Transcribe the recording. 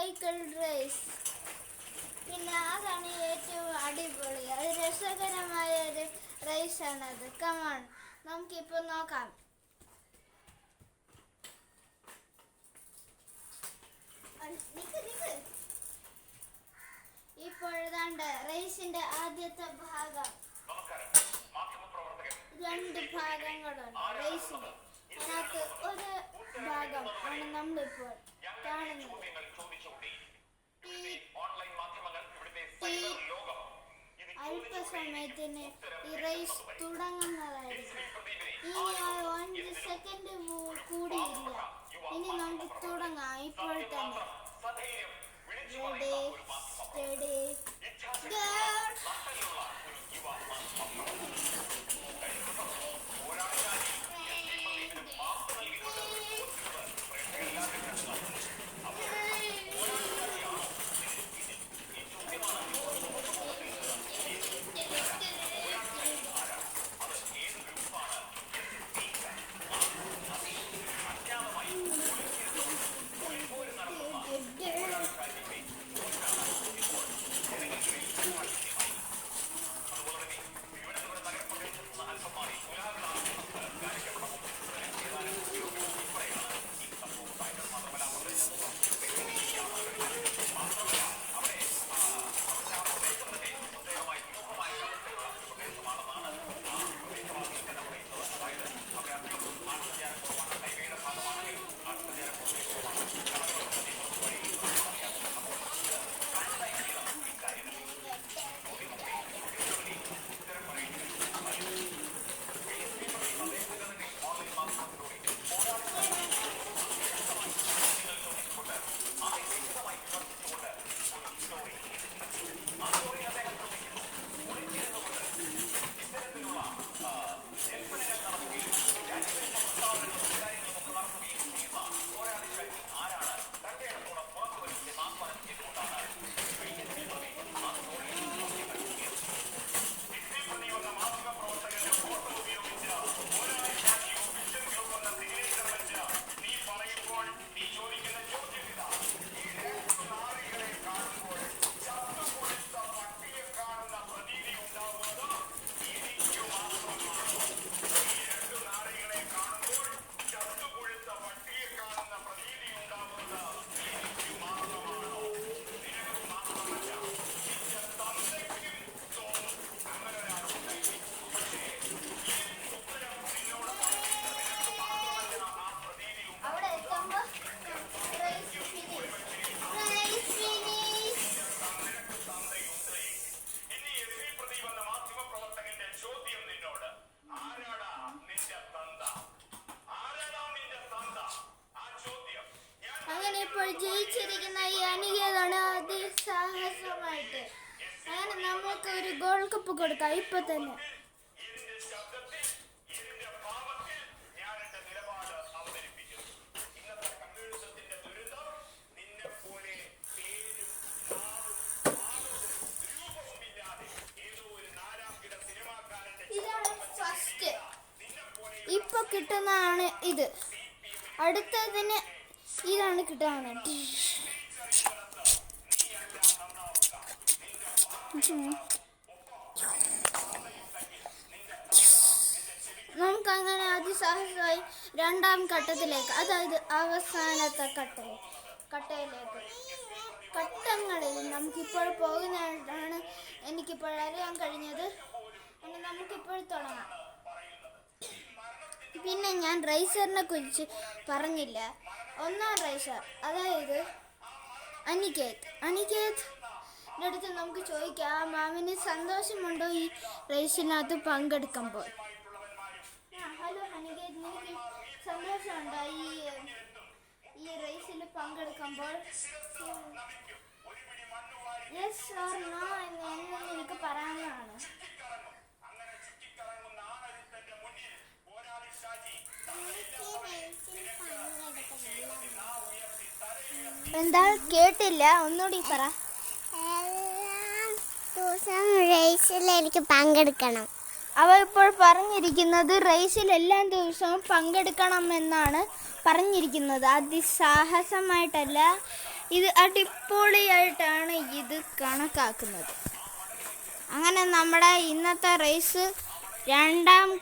Cycle raise. പിന്നെ അതാണ് ഏറ്റവും അടിപൊളി, അത് രസകരമായ ഒരു റേസാണത്. കമോൺ, നമുക്കിപ്പോൾ നോക്കാം. ഇപ്പോഴാണ്ട് റേസിന്റെ ആദ്യത്തെ ഭാഗം. 2 ഭാഗങ്ങളുണ്ട് റേസിന്. അതിനകത്ത് ഒരു ഭാഗം ആണ് നമ്മളിപ്പോൾ കാണുന്നത്. അല്പസമയത്തിന് ഈ റേസ് തുടങ്ങുന്നതായിരിക്കും. ഇനി 5 സെക്കൻഡ് കൂടിയില്ല. ഇനി നമുക്ക് തുടങ്ങാം ഇപ്പോൾ തന്നെ. Ready, study, go. ഇപ്പോൾ ജയിച്ചിരിക്കുന്ന ഈ അനികേതാണ് അതിസാഹസമായിട്ട്. അങ്ങനെ നമുക്ക് ഒരു ഗോൾ കപ്പ് കൊടുക്കാം ഇപ്പൊ തന്നെ. ഇതാണ് ഫസ്റ്റ്. ഇപ്പൊ കിട്ടുന്നതാണ് ഇത്. അടുത്തതിന് ഇതാണ് കിട്ടാണ്. നമുക്കങ്ങനെ അതിസാഹസമായി 2ാം ഘട്ടത്തിലേക്ക്, അതായത് അവസാനത്തെ ഘട്ടത്തിലേക്ക് ഘട്ടങ്ങളിൽ നമുക്കിപ്പോൾ പോകുന്നതാണ് എനിക്കിപ്പോൾ അറിയാൻ കഴിഞ്ഞത്. നമുക്കിപ്പോൾ തുടങ്ങാം. പിന്നെ ഞാൻ റൈസറിനെ കുറിച്ച് പറഞ്ഞില്ല. 1ാം റൈസർ, അതായത് അനികേത് അടുത്ത് നമുക്ക് ചോദിക്കാം, മാമിന് സന്തോഷമുണ്ടോ ഈ റേസിനകത്ത് പങ്കെടുക്കുമ്പോൾ? ഹലോ അനികേത്, നിനക്ക് സന്തോഷമുണ്ടോ ഈ റേസിൽ പങ്കെടുക്കുമ്പോൾ? യെസ് ഓർ നോ എന്ന് എനിക്ക് പറയാവുന്നതാണ്. എന്താ കേട്ടില്ല, ഒന്നുകൂടി പറ. റേസിൽ എനിക്ക് പങ്കെടുക്കണം. അവ ഇപ്പോൾ പറഞ്ഞിരിക്കുന്നത് റേസിൽ എല്ലാ ദിവസവും പങ്കെടുക്കണം എന്നാണ് പറഞ്ഞിരിക്കുന്നത്. അതിസാഹസമായിട്ടല്ല, ഇത് അടിപൊളിയായിട്ടാണ് ഇത് കണക്കാക്കുന്നത്. അങ്ങനെ നമ്മുടെ ഇന്നത്തെ റേസ് രണ്ടാം